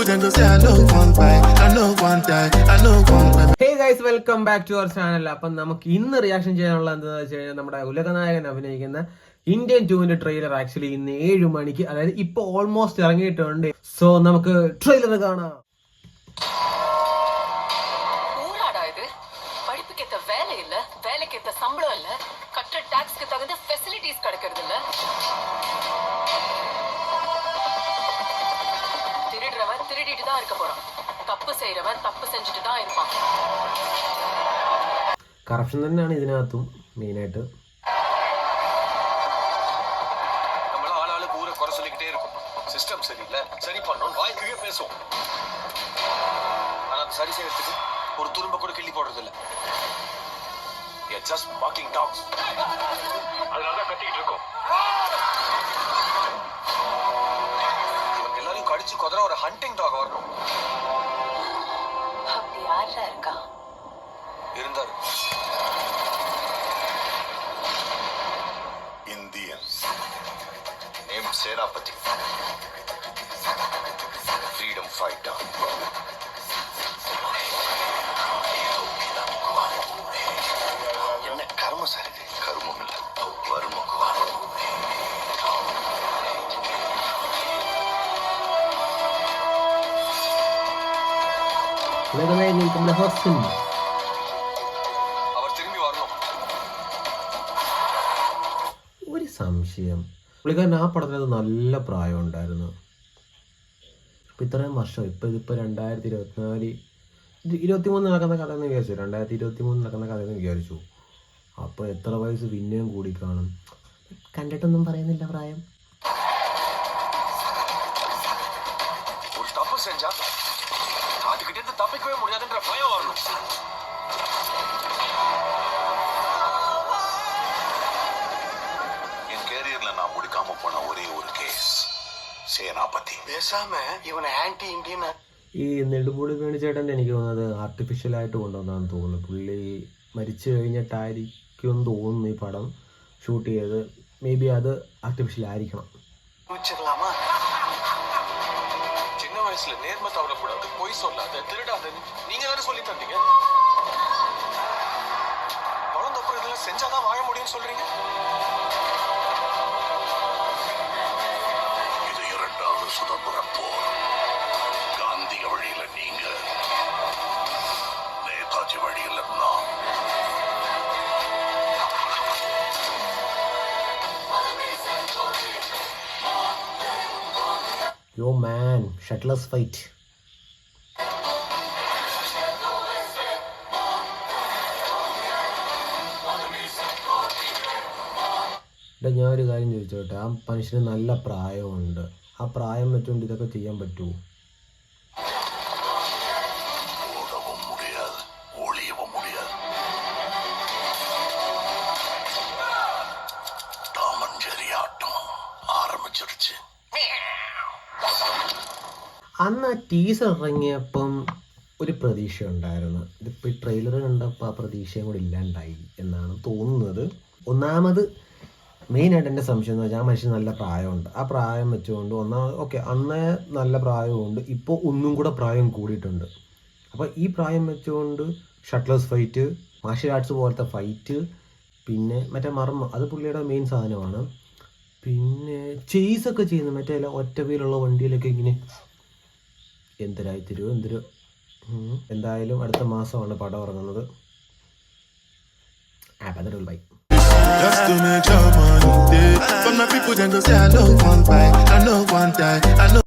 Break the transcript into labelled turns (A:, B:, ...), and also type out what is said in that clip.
A: people then go say I know one buy, I know one die, I know one buy.
B: Hey guys, welcome back to our channel. അപ്പം നമുക്ക് ഇന്ന് reaction ചെയ്യാനുള്ള എന്താണെന്ന് വെച്ച് കഴിഞ്ഞാൽ നമ്മുടെ ഉലകനായകൻ അഭിനയിക്കുന്ന ഇന്ത്യൻ 2ന്റെ ട്രെയിലർ ആക്ച്വലി ഇന്ന് 7 മണിക്ക്, അതായത് ഇപ്പൊ ഓൾമോസ്റ്റ് ഇറങ്ങിയിട്ടുണ്ട്. സോ നമുക്ക് ട്രെയിലർ കാണാം.
C: படிப்புக்கேத்த வேலை இல்ல, வேலைக்கேத்த சம்பளம் இல்ல, கட்டுற டாக்ஸ்க்கு தகுந்த ஃபெசிலிட்டிஸ் கிடைக்கிறது இல்ல. திருடுறவன் திருடிட்டு தான் இருக்க போறான், தப்பு செய்யறவன் തപ്പ് செஞ்சுட்டு தான் இருப்பான்.
B: കറപ്ഷൻ തന്നെയാണ് ഇതിനകത്തും മെയിൻ ആയിട്ട്.
D: നമ്മൾ ആളുകൾ കൂടെ കുറെ சொல்லிக்கிட்டே இருக்கும். சிஸ்டம் சரியில்ல, சரி பண்ணனும் வாய்க்குவே பேசுவோம். ஆனா அது சரி செய்யறதுக்கு ஒரு துரும்ப கூட கிள்ளி போடுறது இல்ல. We are just walking dogs. அதனால தான் கத்திக்கிட்டு இருக்கோம். இவங்க எல்லாரையும் கடிச்சு கொதற ஒரு ஹண்டிங் டாக் வரணும்.
C: அப்படி யாரா இருக்கா?
D: இருந்தாரு.
E: Indian. Name Senapati. Freedom fighter. என்ன கர்மம் சார் இது? கர்மம் இல்ல, வருமம்.
B: ഉലകനായകൻ കമലഹാസൻ.
D: அவர் திரும்பி வரணும்.
B: ഒരു സംശയം, പുള്ളിക്കാരൻ ആ പടത്തിനകത്ത് നല്ല പ്രായം ഉണ്ടായിരുന്നു. ഇപ്പം ഇത്രയും വർഷം, ഇതിപ്പോൾ 2024 23 നടക്കുന്ന കഥയെന്ന് വിചാരിച്ചു, 2023 നടക്കുന്ന കഥയെന്ന് വിചാരിച്ചു. അപ്പോൾ എത്ര വയസ്സ് പിന്നെയും കൂടി കാണും. കണ്ടിട്ടൊന്നും പറയുന്നില്ല പ്രായം.
D: ஒரு தப்பு செஞ்சா அதுகிட்ட இருந்து தப்பிக்கவே முடியாதுன்ற பயம் வரணும்.
E: என் கேரியர்ல நான் முடிக்காம போன ஒரே ஒரு கேஸ் சேனாபதி.
D: பேசாம இவனை ஆன்டி இந்தியன்.
B: ഈ നെടുമുടി വേണുചേട്ടൻ്റെ എനിക്ക് തോന്നുന്നത് ആർട്ടിഫിഷ്യലായിട്ട് കൊണ്ടുവന്നാന്ന് തോന്നുന്നു. പുള്ളി മരിച്ചു കഴിഞ്ഞിട്ടായിരിക്കും തോന്നുന്നു ഈ പടം ഷൂട്ട് ചെയ്തത്. മേ ബി അത് ആർട്ടിഫിഷ്യൽ ആയിരിക്കണം.
D: சின்ன வயசுல நேர்மை தவறக்கூடாது, பொய் சொல்லாத, திருடாதன்னு நீங்க தானே சொல்லி தந்தீங்க. வளர்ந்த அப்புறம் இதெல்லாம் செஞ்சாதான் வாழ முடியும்னு சொல்றீங்க.
E: இது இரண்டாவது சுதந்திர போர். காந்திய வழியில நீங்க, நேதாஜி வழியில நான்.
B: യോ മാൻ, ഷട്ട്ലെസ് ഫൈറ്റ്. ഞാനൊരു കാര്യം ചോദിച്ചോട്ടെ, ആ മനുഷ്യന് നല്ല പ്രായമുണ്ട്. ആ പ്രായം വെച്ചുകൊണ്ട് ഇതൊക്കെ ചെയ്യാൻ പറ്റുമോ?
E: ஓடவும் முடியாது, ஒளியவும் முடியாது. டாமஞ்சேரி ஆட்டம் ஆரம்பிச்சிருச்சு.
B: അന്ന് ആ ടീസർ ഇറങ്ങിയപ്പം ഒരു പ്രതീക്ഷ ഉണ്ടായിരുന്നു. ഇതിപ്പോൾ ഈ ട്രെയിലർ കണ്ടപ്പോൾ ആ പ്രതീക്ഷയും കൂടി ഇല്ലാണ്ടായി എന്നാണ് തോന്നുന്നത്. ഒന്നാമത് മെയിനായിട്ട് എൻ്റെ സംശയം എന്ന് വെച്ചാൽ ആ മനുഷ്യന് നല്ല പ്രായമുണ്ട്. ആ പ്രായം വെച്ചുകൊണ്ട് ഓക്കെ, അന്ന് നല്ല പ്രായമുണ്ട്, ഇപ്പോൾ ഒന്നും കൂടെ പ്രായം കൂടിയിട്ടുണ്ട്. അപ്പോൾ ഈ പ്രായം വെച്ചുകൊണ്ട് ഷട്ട്ലെസ് ഫൈറ്റ്, മാർഷ്യൽ ആർട്സ് പോലത്തെ ഫൈറ്റ്, പിന്നെ മറ്റേ മർമ്മ, അത് പുള്ളിയുടെ മെയിൻ സാധനമാണ്. പിന്നെ ചേസൊക്കെ ചെയ്യുന്നത് മറ്റേ ഒറ്റവയിലുള്ള വണ്ടിയിലൊക്കെ ഇങ്ങനെ എന്തൊരു എന്തായാലും അടുത്ത മാസമാണ് പടം ഇറങ്ങുന്നത്. By.
A: Just to make your money, from the people then go say I know one buy, I know one die, I know.